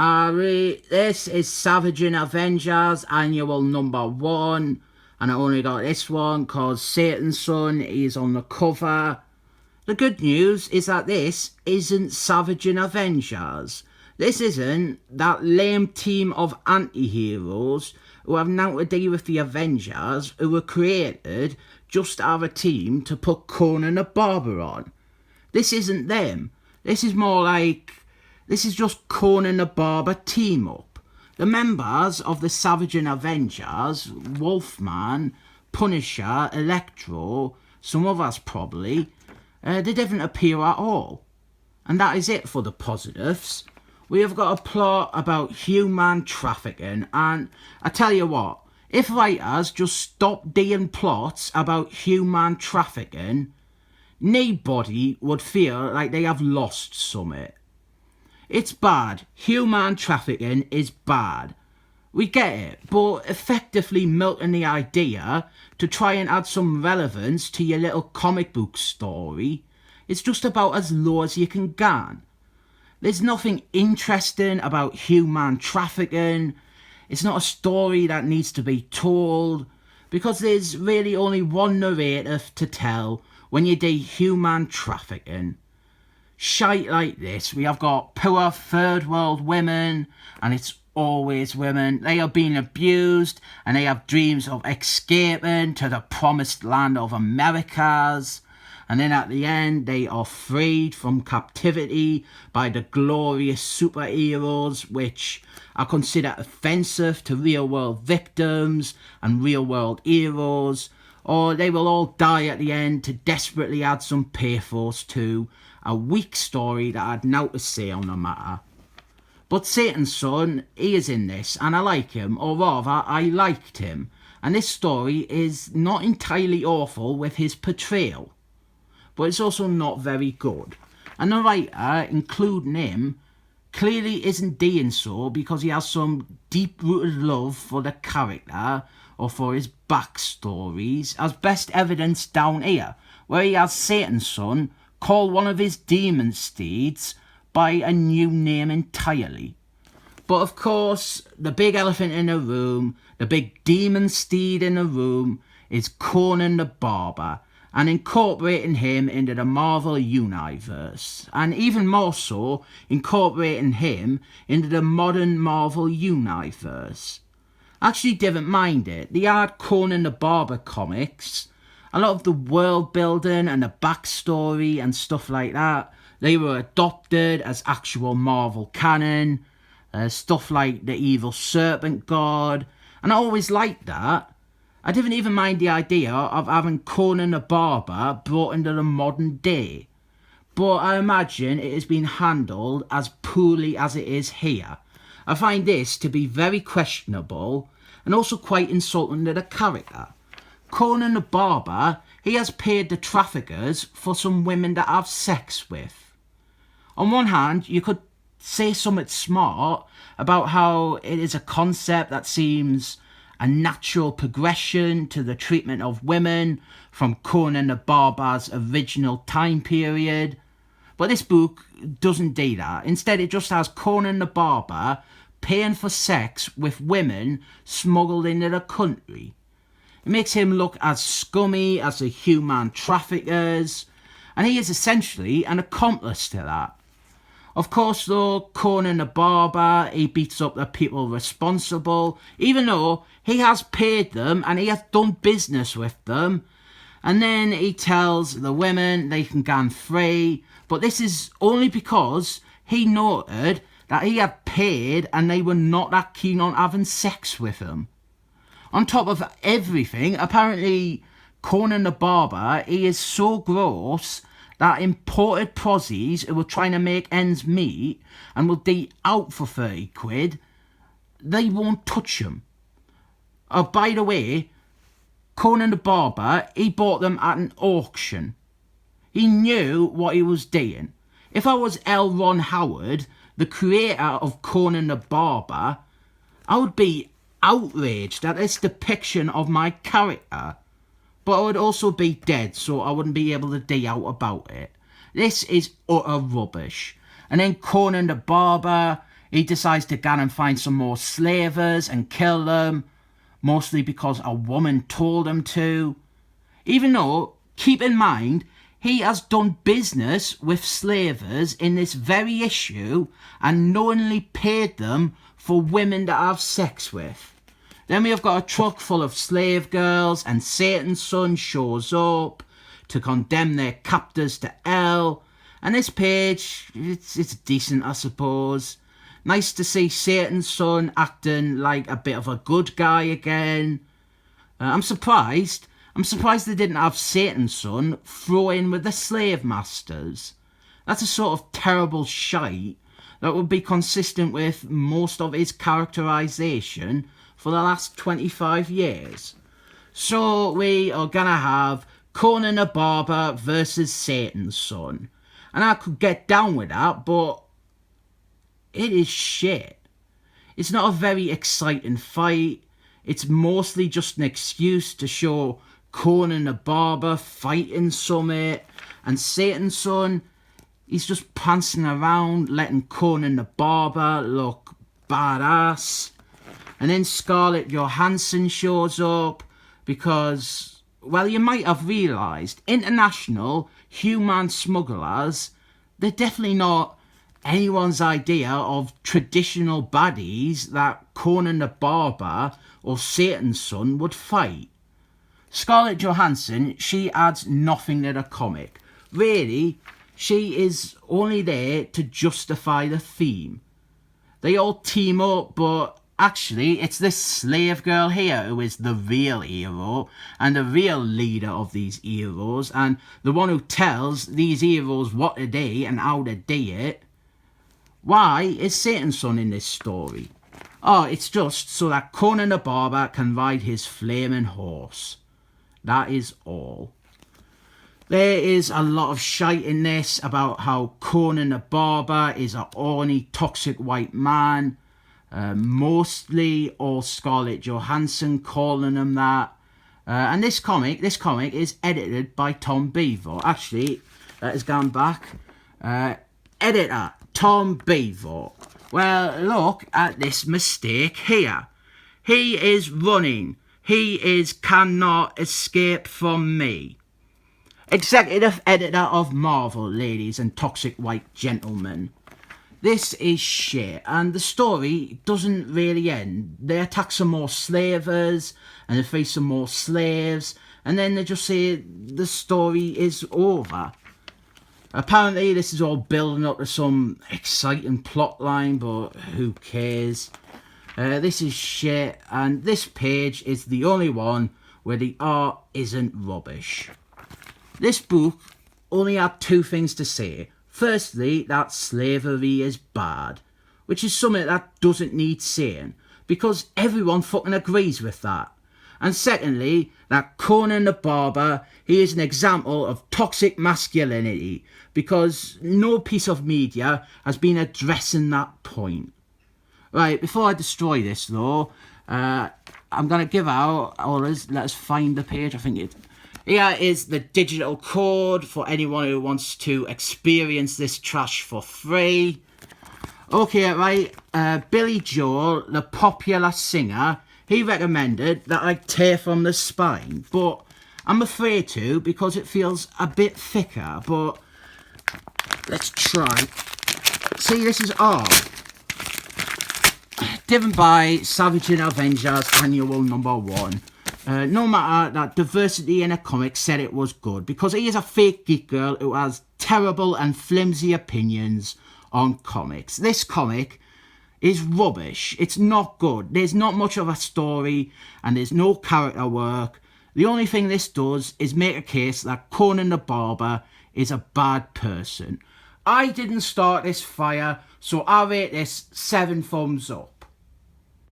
This is Savaging Avengers Annual Number 1, and I only got this one because Satan's Son is on the cover. The good news is that this isn't Savaging Avengers. This isn't that lame team of anti-heroes who have now to deal with the Avengers, who were created just to have a team to put Conan the Barbarian on. This isn't them. This is more like... This is just Conan the Barber team up. The members of the Savaging Avengers, Wolfman, Punisher, Electro, some others probably, they didn't appear at all. And that is it for the positives. We have got a plot about human trafficking, and I tell you what, if writers just stop doing plots about human trafficking, nobody would feel like they have lost something. It's bad. Human trafficking is bad. We get it, but effectively milking the idea to try and add some relevance to your little comic book story is just about as low as you can get. There's nothing interesting about human trafficking. It's not a story that needs to be told, because there's really only one narrative to tell when you do human trafficking. Shite like this, we have got poor third world women, and it's always women. They are being abused, and they have dreams of escaping to the promised land of Americas. And then at the end, they are freed from captivity by the glorious superheroes, which are considered offensive to real-world victims and real-world heroes. Or they will all die at the end to desperately add some pathos to a weak story that had naught to say on the matter. But Satan's Son, he is in this, and I like him, or rather, I liked him. And this story is not entirely awful with his portrayal, but it's also not very good. And the writer, including him, clearly isn't doing so because he has some deep-rooted love for the character or for his backstories, as best evidenced down here, where he has Satan's Son call one of his demon steeds by a new name entirely. But of course, the big elephant in the room, the big demon steed in the room, is Conan the Barber, and incorporating him into the Marvel Universe, and even more so, incorporating him into the modern Marvel Universe. I actually didn't mind it. The hard Conan the Barber comics, a lot of the world building and the backstory and stuff like that, they were adopted as actual Marvel canon. Stuff like the evil serpent god, and I always liked that. I didn't even mind the idea of having Conan the Barber brought into the modern day. But I imagine it has been handled as poorly as it is here. I find this to be very questionable and also quite insulting to the character. Conan the Barber, he has paid the traffickers for some women to have sex with. On one hand, you could say something smart about how it is a concept that seems a natural progression to the treatment of women from Conan the Barber's original time period. But this book doesn't do that. Instead, it just has Conan the Barber paying for sex with women smuggled into the country. It makes him look as scummy as the human traffickers, and he is essentially an accomplice to that. Of course though, Conan the Barber, he beats up the people responsible, even though he has paid them and he has done business with them. And then he tells the women they can go free, but this is only because he noted that he had paid and they were not that keen on having sex with him. On top of everything, apparently Conan the Barber, he is so gross that imported prosies who were trying to make ends meet and will be out for 30 quid, they won't touch him. Oh, by the way, Conan the Barber, he bought them at an auction. He knew what he was doing. If I was L. Ron Howard, the creator of Conan the Barber, I would be outraged at this depiction of my character. But I would also be dead, so I wouldn't be able to dig out about it. This is utter rubbish. And then Conan the Barber, He decides to go and find some more slavers and kill them, mostly because a woman told him to. Even though, keep in mind, he has done business with slavers in this very issue and knowingly paid them for women to have sex with. Then we have got a truck full of slave girls, and Satan's son shows up to condemn their captors to hell. And this page, it's decent, I suppose. Nice to see Satan's son acting like a bit of a good guy again. I'm surprised they didn't have Satan's son throw in with the slave masters. That's a sort of terrible shite that would be consistent with most of his characterisation for the last 25 years. So we are gonna have Conan the Barber versus Satan's son. And I could get down with that, but it is shit. It's not a very exciting fight. It's mostly just an excuse to show Conan the Barber fighting Summit, and Satan's son, he's just prancing around letting Conan the Barber look badass. And then Scarlett Johansson shows up because, well, you might have realised, international human smugglers, they're definitely not anyone's idea of traditional baddies that Conan the Barber or Satan's son would fight. Scarlett Johansson, she adds nothing to the comic. Really, she is only there to justify the theme. They all team up, but actually it's this slave girl here who is the real hero and the real leader of these heroes, and the one who tells these heroes what to do and how to do it. Why is Satan's son in this story? Oh, it's just so that Conan the Barber can ride his flaming horse. That is all. There is a lot of shite in this about how Conan the Barber is a horny, toxic white man. Mostly all Scarlett Johansson calling him that. And this comic is edited by Tom Beaver. Actually, that has gone back. Editor, Tom Beaver. Well, look at this mistake here. He is running. He cannot escape from me. Executive editor of Marvel, ladies and toxic white gentlemen. This is shit, and the story doesn't really end. They attack some more slavers, and they face some more slaves, and then they just say the story is over. Apparently this is all building up to some exciting plot line, but who cares? This is shit, and this page is the only one where the art isn't rubbish. This book only had two things to say. Firstly, that slavery is bad, which is something that doesn't need saying, because everyone fucking agrees with that. And secondly, that Conan the Barber, he is an example of toxic masculinity, because no piece of media has been addressing that point. Right, before I destroy this though, I'm going to give out, or let us find the page, I think it... Here is the digital code for anyone who wants to experience this trash for free. Okay, right, Billy Joel, the popular singer, he recommended that I tear from the spine, but I'm afraid to because it feels a bit thicker, but let's try. See, this is art. Given by Savage and Avengers Annual Number 1. No matter that Diversity in a Comic said it was good, because he is a fake geek girl who has terrible and flimsy opinions on comics. This comic is rubbish. It's not good. There's not much of a story and there's no character work. The only thing this does is make a case that Conan the Barber is a bad person. I didn't start this fire, so I rate this 7 thumbs up.